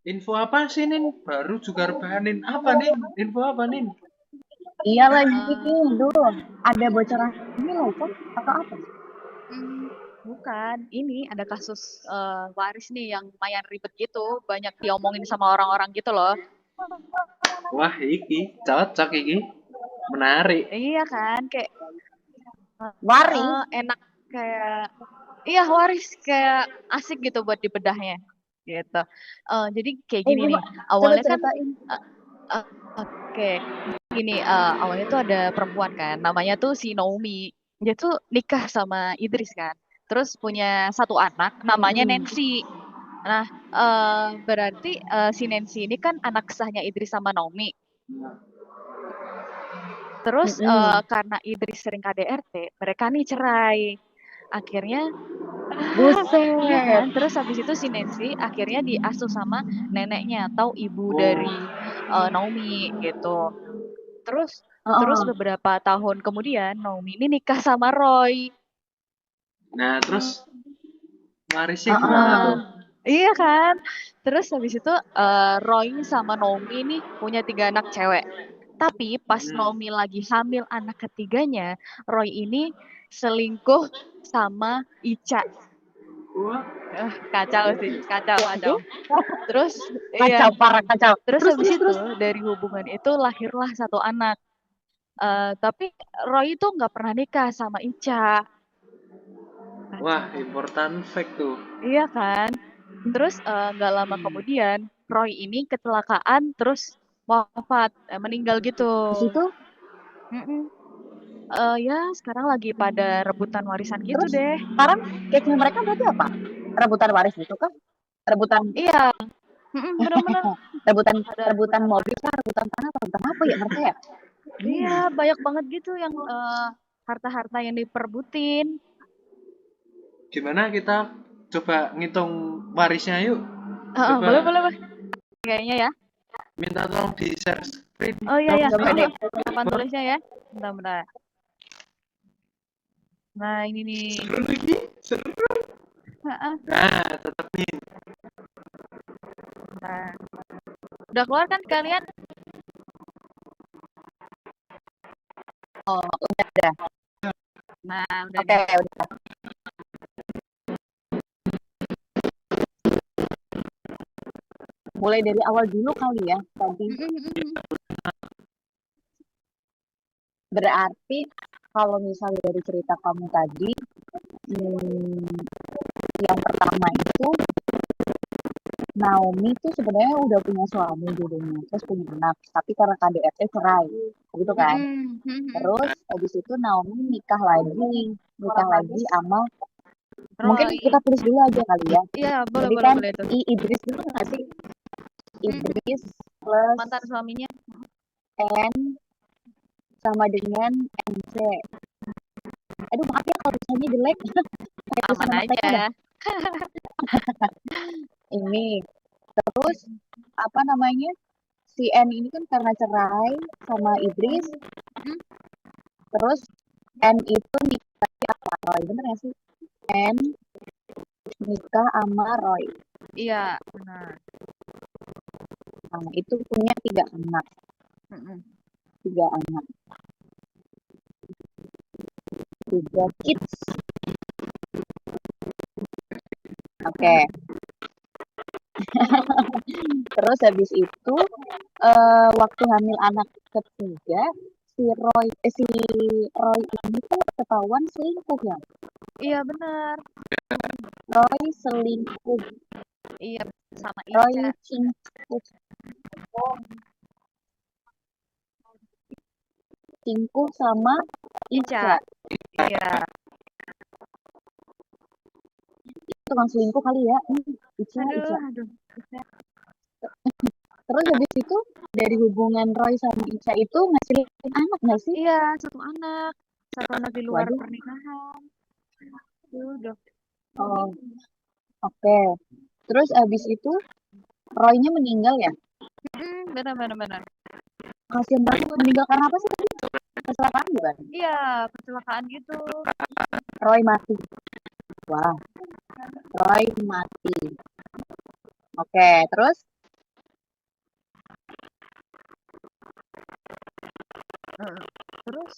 Info apa sih, Nin? Baru juga rebahanin. Apa, Nin? Info apa, Nin? Iya lagi, Eh, dulu ada bocoran ini loh, kok atau apa? bukan. Ini ada kasus waris nih yang lumayan ribet gitu. Banyak diomongin sama orang-orang gitu loh. Wah, iki cocok iki. Menarik. Iya kan, kayak Waris. enak kayak iya waris kayak asik gitu buat dibedahnya gitu. Jadi kayak gini nih. Coba Awalnya kan ceritain. eh, eh, oke, gini awalnya tuh ada perempuan kan, namanya tuh si Naomi. Dia tuh nikah sama Idris kan. Terus punya satu anak namanya Mm-mm. Nancy. Nah, berarti si Nancy ini kan anak sahnya Idris sama Naomi. Terus Mm-mm. karena Idris sering KDRT, mereka nih cerai. Akhirnya, iya Buset. kan? Terus habis itu si Nancy akhirnya diasuh sama neneknya atau ibu dari Oh. Naomi gitu. Terus terus Heeh. beberapa tahun kemudian Naomi ini nikah sama Roy. Nah, terus warisnya gimana Heeh. Nah, tuh? iya kan? Terus habis itu Roy sama Naomi nih punya 3 anak cewek. Tapi pas Hmm. Naomi lagi hamil anak ketiganya, Roy ini selingkuh sama Ica. Wah, Kacau sih, kacau, kacau. Waduh, Terus, iya. kacau parah kacau. Terus Terus habis terus itu terus. dari hubungan itu lahirlah satu anak. Tapi Roy itu nggak pernah nikah sama Ica. wah, Kacau kan? important fact tuh. Iya kan? Terus nggak lama kemudian Roy ini kecelakaan terus wafat, meninggal gitu. Terus itu Mm-mm. Ya sekarang lagi pada rebutan warisan gitu terus deh. sekarang case mereka berarti apa? Rebutan waris itu kah? Rebutan Iya, bener-bener rebutan ada rebutan rebutan mobil warisan. kah? Rebutan tanah? Rebutan apa ya mereka ya? Iya, Hmm. banyak banget gitu yang harta-harta yang diperbutin. Gimana kita coba ngitung warisnya yuk? Coba Boleh, boleh, boleh. Kayaknya ya. minta tolong di share screen Oh iya dong, ya, Coba deh. papan tulisnya ya. Bentar, bentar. Nah ini nih. seru lagi, seru. Heeh, Nah, tetap nih. bentar. Udah keluar kan kalian? Oh, udah. Nah, udah Oke, nih. udah. Mulai dari awal dulu kali ya tadi. Berarti kalau misalnya dari cerita kamu tadi, hmm, yang pertama itu Naomi tuh sebenarnya udah punya suami dulunya, terus punya anak, tapi karena KDRT cerai, gitu kan. Terus habis itu Naomi nikah lagi sama mungkin Roy. kita tulis dulu aja kali ya. Iya, boleh, Jadi boleh, kan boleh itu. Idris dulu nggak sih? Mm-mm. Idris plus Mantan suaminya. N sama dengan NC. Aduh maaf ya kalau misalnya jelek, kayak Aman tulisan anak TK dah. aja. Ini terus apa namanya? Si N ini kan karena cerai sama Idris, Mm, terus N itu nikah apa Roy, bener gak sih? N nikah sama Roy. iya, benar. Nah, itu punya Mm-mm. tiga anak, tiga kids. Oke, terus habis itu waktu hamil anak ketiga si Roy ini tuh ketahuan selingkuh ya. Iya, benar. Roy selingkuh, Iya, sama Roy Ica. selingkuh sama Ica. Ica. Iya. Itu kan selingkuh kali ya. Ica, Aduh, Ica. aduh. Terus habis itu dari hubungan Roy sama Ica itu ngasilin anak nggak sih? Iya, satu anak. Satu anak di luar Waduh. pernikahan. Udah. Oh, oke. Terus habis itu Roy-nya meninggal ya? Benar, benar, benar. Kasian banget, meninggal karena apa sih tadi? Kecelakaan bukan? Iya, kecelakaan gitu. Roy mati. Wah, Roy mati. Oke, terus? Terus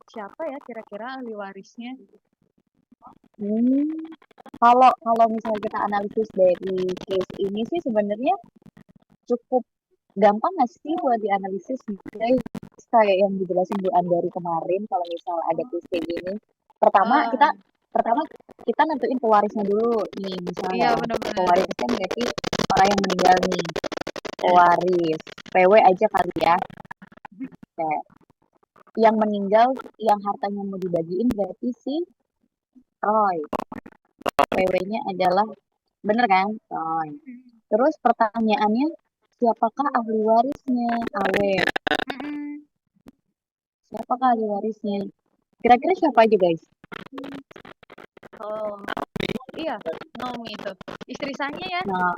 siapa ya kira-kira ahli warisnya? Hmm, kalau misalnya kita analisis dari case ini sih sebenarnya cukup gampang nggak sih buat dianalisis, guys? Kayak yang dijelasin Bu Andari kemarin, kalau misal ada case kayak gini, pertama Eh, pertama kita nentuin pewarisnya dulu nih, iya misalnya benar-benar. pewaris kan berarti orang yang meninggal nih, pewaris PW aja kali ya. Kayak yang meninggal yang hartanya mau dibagiin berarti si Roy, PW-nya adalah, bener kan, Roy. Terus pertanyaannya, siapakah ahli warisnya? Awet. Siapakah ahli warisnya? Kira-kira siapa aja, guys? Oh, iya, Naomi itu. Istri saya ya. Nah,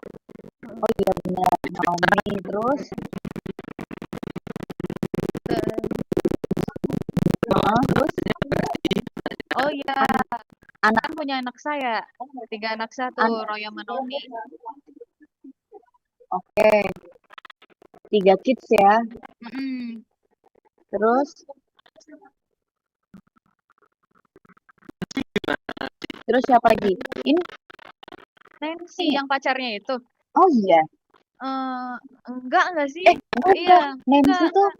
oh iya benar, Naomi. Terus, terus Oh iya, anak, kan punya anak saya. 3 anak saya tuh, Roy sama Naomi. oke, 3 kids ya. Mm-mm. Terus siapa lagi? Ini, Nancy yang pacarnya itu. oh iya. Enggak sih. Enggak. Iya,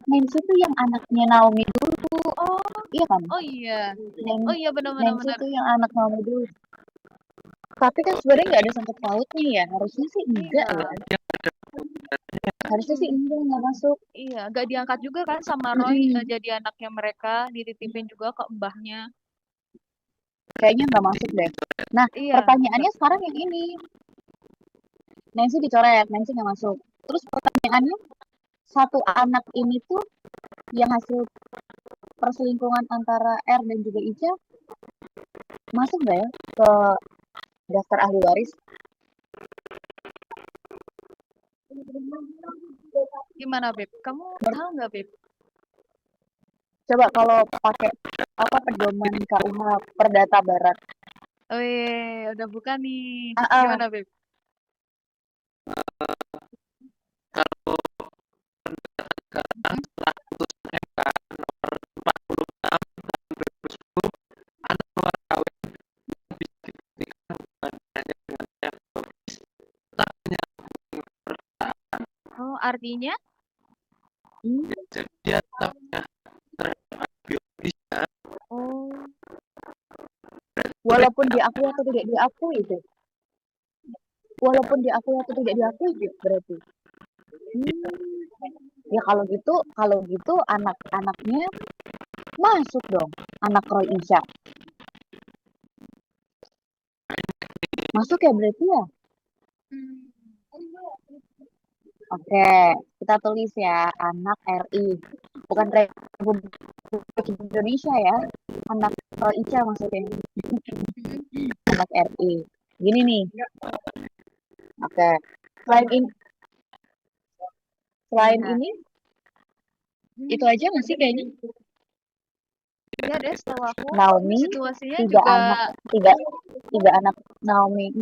Nancy tuh yang anaknya Naomi dulu. Oh, Iya kan? oh iya. Nan- Oh iya benar-benar Nancy benar. tuh yang anak Naomi dulu. Tapi kan sebenarnya nggak ada sangkut pautnya ya. Harusnya sih enggak Iya. ya. Harusnya sih enggak, nggak masuk. Iya, nggak diangkat juga kan sama Roy Mm-mm. jadi anaknya mereka, dititipin juga ke mbahnya. Kayaknya nggak masuk deh. Nah, Iya, pertanyaannya sekarang yang ini. Nancy dicoret, Nancy nggak masuk. Terus pertanyaannya, satu anak ini tuh yang hasil perselingkuhan antara R dan juga Ica, masuk nggak ya ke daftar ahli waris? gimana Beb? Kamu tahu nggak Beb? Coba kalau pakai apa pedoman KUH Perdata Barat. Oh iya, udah buka nih. Ah, ah. Gimana Beb? Oh, artinya? Oh, Walaupun diakui atau tidak diakui itu. Walaupun diakui atau tidak diakui gitu berarti. Ya kalau gitu anak-anaknya masuk dong. Anak Roy Isha. Masuk ya berarti ya? Oke, kita tulis ya, anak RI. Bukan Republik Indonesia ya. Anak Roy Isha maksudnya. Anak RI. Gini nih. Oke. Selain ini, itu aja nggak sih kayaknya? iya deh, setahu aku Naomi, situasinya tiga juga anak, tiga anak Naomi.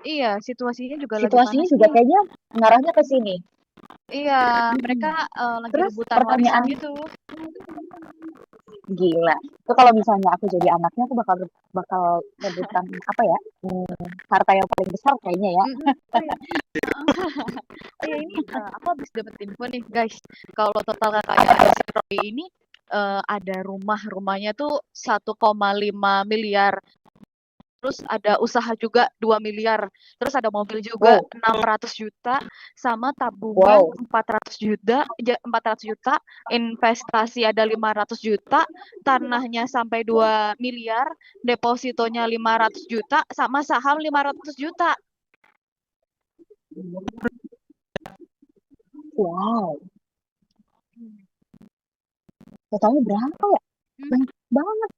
iya, situasinya juga lagi Situasinya panas juga nih. kayaknya ngarahnya ke sini. Iya, mereka lagi Terus rebutan warisan pertanyaan gitu. gila. Itu kalau misalnya aku jadi anaknya, aku bakal rebutan apa ya? Harta yang paling besar kayaknya ya. Oh ya ini aku habis dapet info nih guys. Kalau total kekayaan si Roy ini ada rumahnya tuh 1,5 miliar. Terus ada usaha juga 2 miliar. Terus ada mobil juga 600 juta sama tabungan 400 juta, investasi ada 500 juta, tanahnya sampai 2 miliar, depositonya 500 juta sama saham 500 juta. Wow. Totalnya berapa ya? Banyak banget.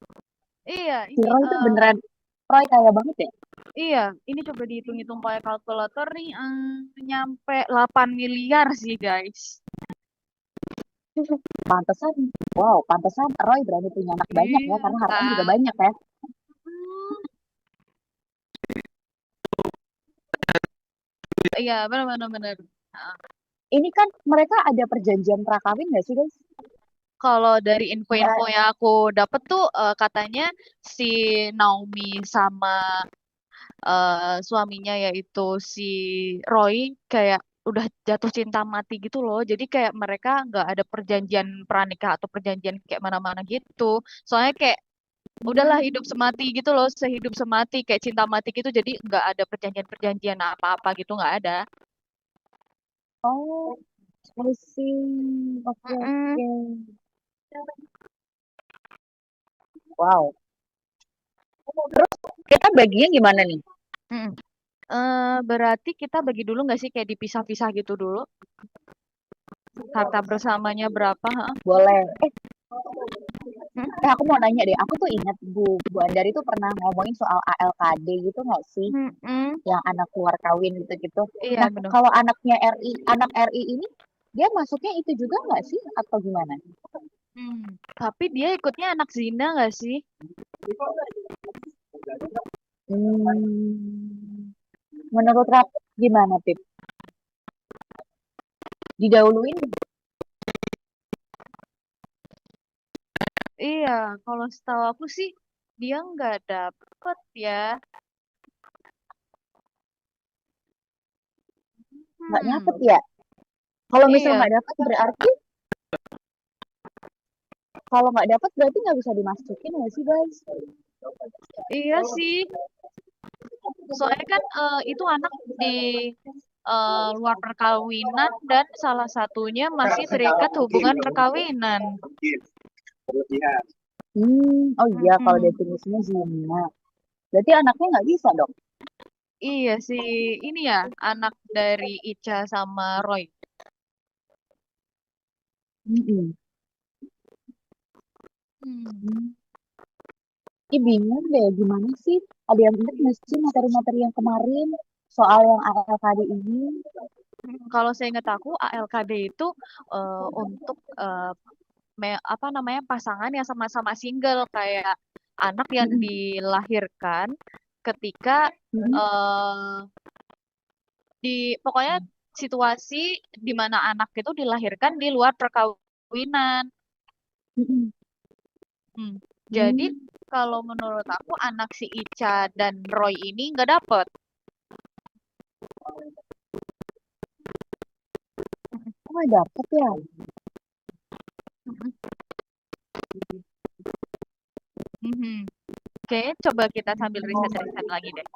Iya, Si Roy itu beneran Roy kaya banget ya? Iya, ini coba dihitung-hitung pakai kalkulator nih, nyampe 8 miliar sih guys. Pantesan Roy berani punya anak banyak ya, karena hartanya juga banyak ya. Iya, benar. Ini kan mereka ada perjanjian prakawin nggak sih guys? Kalau dari Kayak info-info yang aku dapet tuh katanya si Naomi sama suaminya yaitu si Roy kayak udah jatuh cinta mati gitu loh. Jadi kayak mereka nggak ada perjanjian pranikah atau perjanjian kayak mana-mana gitu. Soalnya kayak udahlah hidup semati gitu loh, sehidup semati kayak cinta mati gitu. Jadi nggak ada perjanjian-perjanjian apa-apa gitu nggak ada. oh, I see. Oke, Mm-mm. oke. Wow. Terus kita baginya gimana nih? Mm-mm. Berarti kita bagi dulu nggak sih kayak dipisah-pisah gitu dulu? Harta bersamanya berapa? Ha? Boleh. Hmm? Aku mau nanya deh. Aku tuh ingat Bu Andari tuh pernah ngomongin soal ALKD gitu nggak sih? Mm-mm. Yang anak keluar kawin gitu-gitu. Iya Nah, benar. kalau anak RI ini, dia masuknya itu juga nggak sih? Atau gimana? Tapi dia ikutnya anak zina nggak sih? Hmm, menurut Rap, gimana, Pip? Didahuluin? Iya, kalau setahu aku sih dia nggak dapet ya. Nggak Hmm, dapet ya? Kalau misal iya, nggak dapet berarti, kalau nggak dapet berarti nggak bisa dimasukin nggak sih, guys? iya sih. Soalnya kan itu anak di luar perkawinan dan salah satunya masih terikat hubungan perkawinan. Oh iya, kalau Mm-mm. definisinya zina. Berarti anaknya nggak bisa dong? Iya sih, ini ya anak dari Ica sama Roy. Mm-mm. Hmm. Hmm. Ih, bingung deh, gimana sih? Ada yang ingat nggak sih materi-materi yang kemarin soal yang ALKD ini? Kalau saya ingat aku ALKD itu untuk apa namanya pasangan yang sama-sama single kayak anak yang Mm-mm. dilahirkan ketika Mm-mm. eh di pokoknya situasi di mana anak itu dilahirkan di luar perkawinan. Mm-mm. Hmm. Jadi Hmm. kalau menurut aku anak si Ica dan Roy ini nggak dapet. Oh, nggak dapet ya? Mhm. Oke, coba kita sambil riset-riset lagi deh.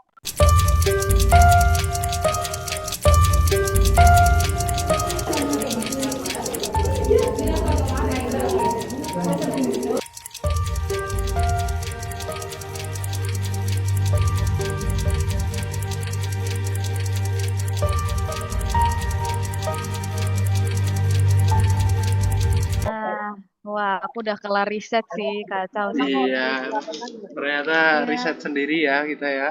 Ah, wah, aku udah kelar riset sih, kacau sih. Iya, ternyata Iya, riset sendiri ya kita ya.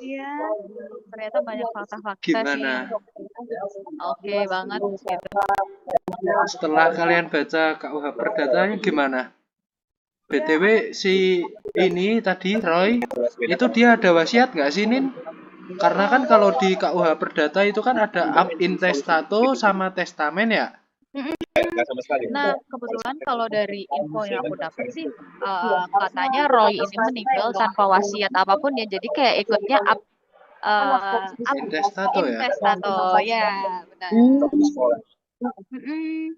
iya. Ternyata banyak fakta-fakta sih yang Gimana? oke banget gitu. Setelah kalian baca KUH Perdatanya gimana? BTW si ini tadi Roy, itu dia ada wasiat nggak sih Nin? Karena kan kalau di KUH Perdata itu kan ada ab intestato sama testamen ya. Mm-mm. Nah, kebetulan kalau dari info yang aku dapat sih, katanya Roy ini meninggal tanpa wasiat apapun ya. Jadi kayak ikutnya up Intestato ya. intestato, ya benar. Hmm. Mm-mm.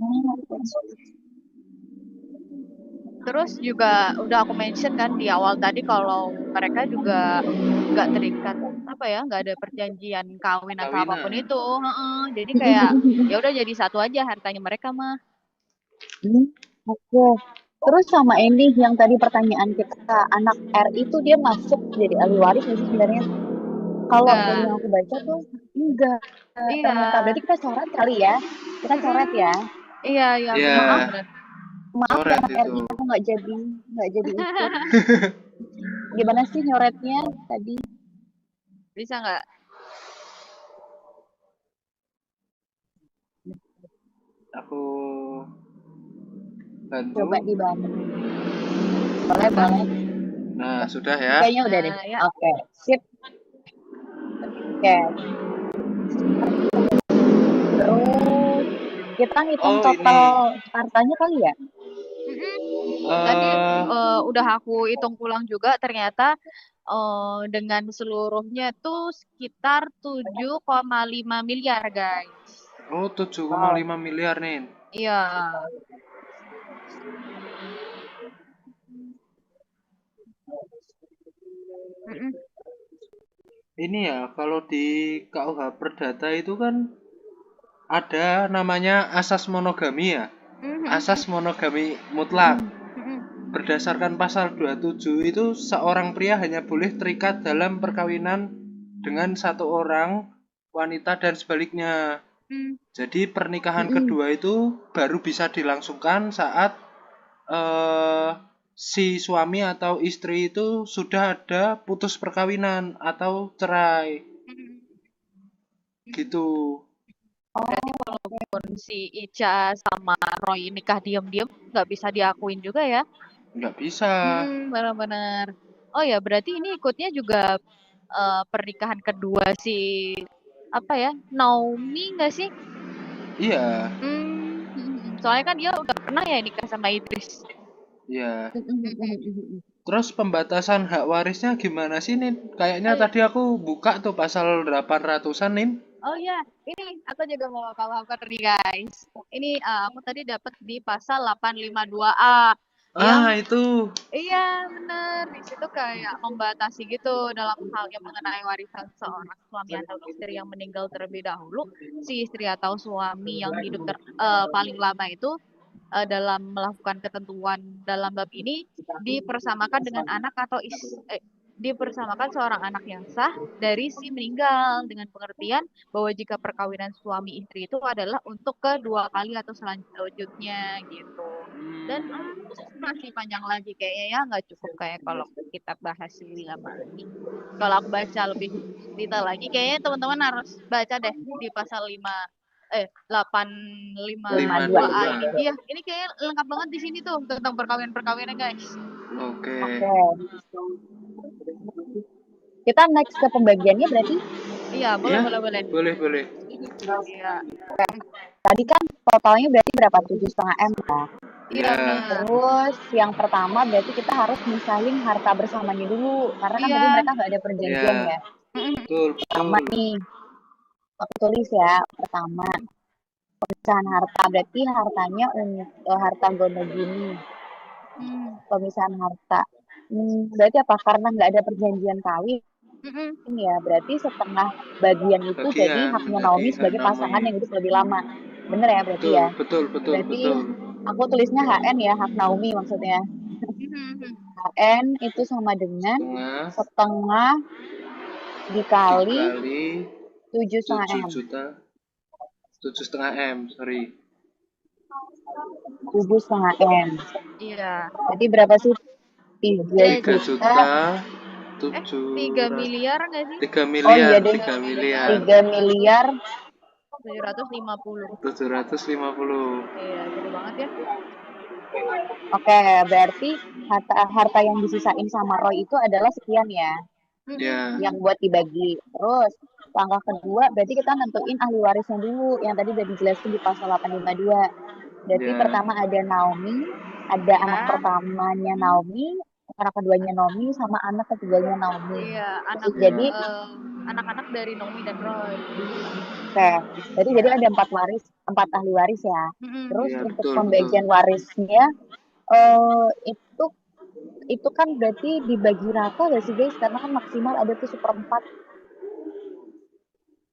Terus juga udah aku mention kan di awal tadi kalau mereka juga nggak terikat apa ya, nggak ada perjanjian kawin atau apapun Kawinan. itu. Heeh. Jadi kayak ya udah jadi satu aja hartanya mereka mah. Hmm, oke. Terus sama ini yang tadi pertanyaan kita, anak R itu dia masuk jadi ahli waris nggak sih sebenarnya? Kalau dari Enggak. yang aku baca tuh enggak. Iya. Ternyata berarti kita coret kali ya. Kita coret ya. Mm-mm. Iya, iya Ya, benar Maaf, benar. maaf ya coret anak itu. RI aku nggak jadi ikut. Gimana sih nyoretnya tadi? Bisa nggak? Aku bantu. Coba dibantu. Boleh, boleh. Nah, sudah ya. Kayaknya udah deh. Nah, ya. Oke, sip. Oke. Terus Kita ngitung Oh, total ini. hartanya kali ya? Tadi Eh, udah aku hitung pulang juga, ternyata dengan seluruhnya tuh sekitar 7,5 miliar, guys. oh, 7,5 miliar nih. Iya. Mm-mm. Ini ya, kalau di KUH Perdata itu kan ada namanya asas monogami ya. Asas monogami mutlak. Berdasarkan pasal 27 itu seorang pria hanya boleh terikat dalam perkawinan dengan satu orang wanita dan sebaliknya. Jadi pernikahan kedua itu baru bisa dilangsungkan saat si suami atau istri itu sudah ada putus perkawinan atau cerai. Gitu. Berarti walaupun si Ica sama Roy nikah diam-diam, nggak bisa diakuin juga ya? Nggak bisa. Benar-benar. Oh ya, berarti ini ikutnya juga pernikahan kedua si apa ya, Naomi nggak sih? Iya. Soalnya kan dia udah pernah ya nikah sama Idris. Iya. Terus pembatasan hak warisnya gimana sih, Nin? Kayaknya tadi aku buka tuh pasal 800-an, Nin. Oh iya, ini aku juga mau cover nih guys. Ini aku tadi dapat di pasal 852A yang Itu. iya bener, di situ kayak membatasi gitu dalam hal yang mengenai warisan seorang suami atau istri yang meninggal terlebih dahulu. Si istri atau suami yang hidup paling lama itu dalam melakukan ketentuan dalam bab ini dipersamakan dengan anak atau dipersamakan seorang anak yang sah dari si meninggal dengan pengertian bahwa jika perkawinan suami istri itu adalah untuk kedua kali atau selanjutnya gitu. Dan masih panjang lagi kayaknya ya, nggak cukup kayak kalau kita bahas lebih lama lagi. Kalau aku baca lebih detail lagi, kayaknya teman-teman harus baca deh di pasal 852A ini. Iya, ini kayak lengkap banget di sini tuh tentang perkawinan-perkawinan guys. Oke. Kita next ke pembagiannya berarti? Iya, boleh. Boleh. Iya. Tadi kan totalnya berarti berapa? 7,5 M ya? Iya. Terus yang pertama berarti kita harus misahin harta bersamanya dulu, karena kan tadi mereka nggak ada perjanjian ya. Betul. Pertama nih, aku tulis ya. Pertama, pemisahan harta berarti hartanya harta gonogini. Pemisahan harta. Berarti apa? Karena nggak ada perjanjian kawin. Ya, berarti setengah bagian itu jadi haknya Naomi sebagai pasangan yang hidup lebih lama. Bener ya berarti ya? Betul. Berarti aku tulisnya HN ya, hak Naomi maksudnya. HN itu sama dengan setengah dikali 7,5 M. 7,5 M, sorry. 7,5 M. Iya. Jadi berapa sih? 3 juta. 3 miliar nggak sih? 3 miliar. Oh iya deh. 3 miliar. 3 miliar 750. 750. Iya, gede banget ya. Oke, berarti harta yang disisain sama Roy itu adalah sekian ya. Yang buat dibagi. Terus langkah kedua berarti kita nentuin ahli warisnya dulu yang tadi udah dijelasin di pasal 852. Berarti pertama ada Naomi, ada anak pertamanya Naomi, anak keduanya Naomi, sama anak ketiganya Naomi. Iya, jadi anak-anak dari Naomi dan Roy. Oke, jadi ada 4 ahli waris ya. Terus untuk pembagian warisnya itu kan berarti dibagi rata gak sih guys? Karena kan maksimal ada tuh 1/4.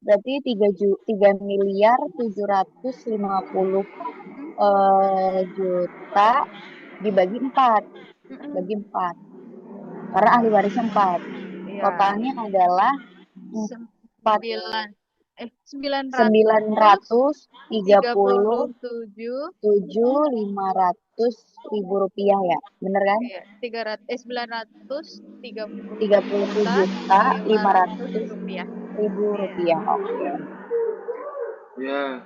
Berarti 3 miliar 750 juta dibagi 4. Bagi 4. Karena ahli warisnya 4. Totalnya adalah 937.500.000 rupiah ya, bener kan? 937.500.000 rupiah. Oke. Ya.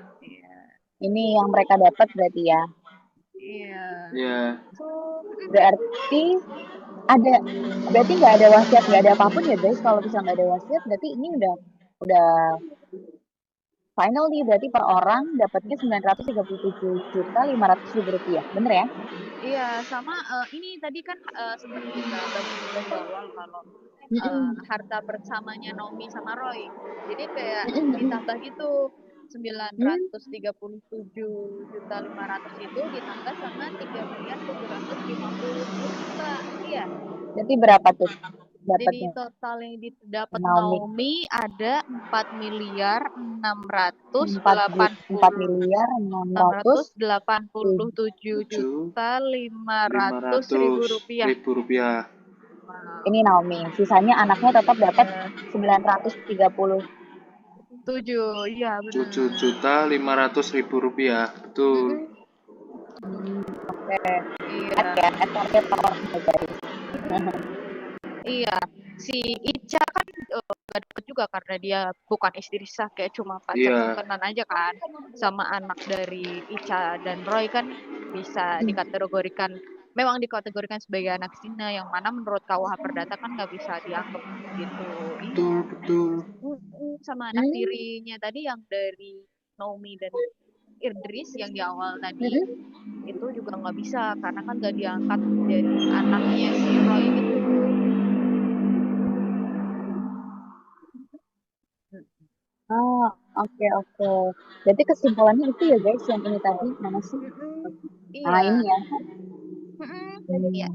Ini yang mereka dapat berarti ya. Iya. Berarti nggak ada wasiat, nggak ada apapun ya guys. Kalau bisa nggak ada wasiat, berarti ini udah final nih berarti per orang dapatnya 937.500.000 rupiah, bener ya? Iya, sama ini tadi kan sempat kita bahas juga di awal kalau Mm-mm. harta bersamanya Naomi sama Roy. Jadi kayak Mm-mm. ditambah gitu Hmm. 937.500.000 itu ditambah sama 3.750.000.000. Iya. Berarti berapa tuh Jadi dapatnya total yang didapat Naomi? Naomi ada 4 miliar 4.687 7 juta 500.000 500 rupiah. ribu rupiah. Wow. ini Naomi. Sisanya anaknya tetap dapat Ya, 930. 7, iya 7 benar. juta 500 ribu rupiah. Betul. Oke. Iya, Ya, SRT power ya guys. iya. Si Ica kan gak dapet juga karena dia bukan istri sah, kayak cuma pacar Iya. simpenan aja kan. Sama anak dari Ica dan Roy kan bisa dikategorikan, memang dikategorikan sebagai anak zina, yang mana menurut KUH Perdata kan nggak bisa dianggap gitu. Betul, Iya. betul. Sama anak tirinya tadi yang dari Naomi dan Idris yang di awal tadi itu juga nggak bisa karena kan gak diangkat jadi anaknya si Roy itu. Oh, oke. Berarti kesimpulannya itu ya guys, yang ini tadi mana sih? Nah, Iya. ini ya. Iya.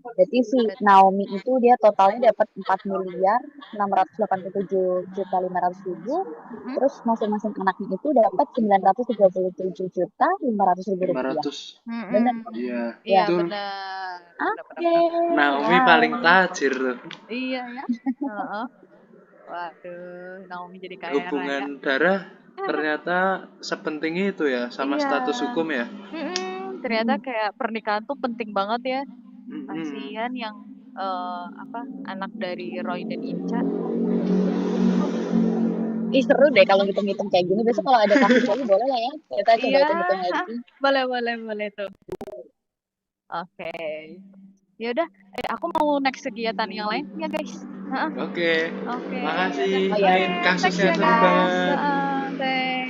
Berarti si Naomi itu dia totalnya dapat 4.687.500.000. Terus masing-masing anaknya itu dapat 937.500.000 rupiah. 500. Benar? Iya, Iya betul. benar. Oke. Naomi paling tajir tuh. Iya ya. Heeh. Waduh, Naomi jadi kaya raya. Hubungan darah ternyata sepenting itu ya sama Iya. status hukum ya. Ternyata kayak pernikahan tuh penting banget ya. Mm-mm. Kasihan yang anak dari Roy dan Inca. Ih, seru deh kalau ngitung-ngitung kayak gini. Besok kalau ada kasus lagi boleh lah ya. Kita coba Iya, hitung-hitung lagi. boleh tuh. Oke. Ya udah, aku mau next kegiatan yang lain ya guys. Oke. Oke. Makasih. Oh ya, Ini kasusnya Thanks ya seru guys. banget. Thanks.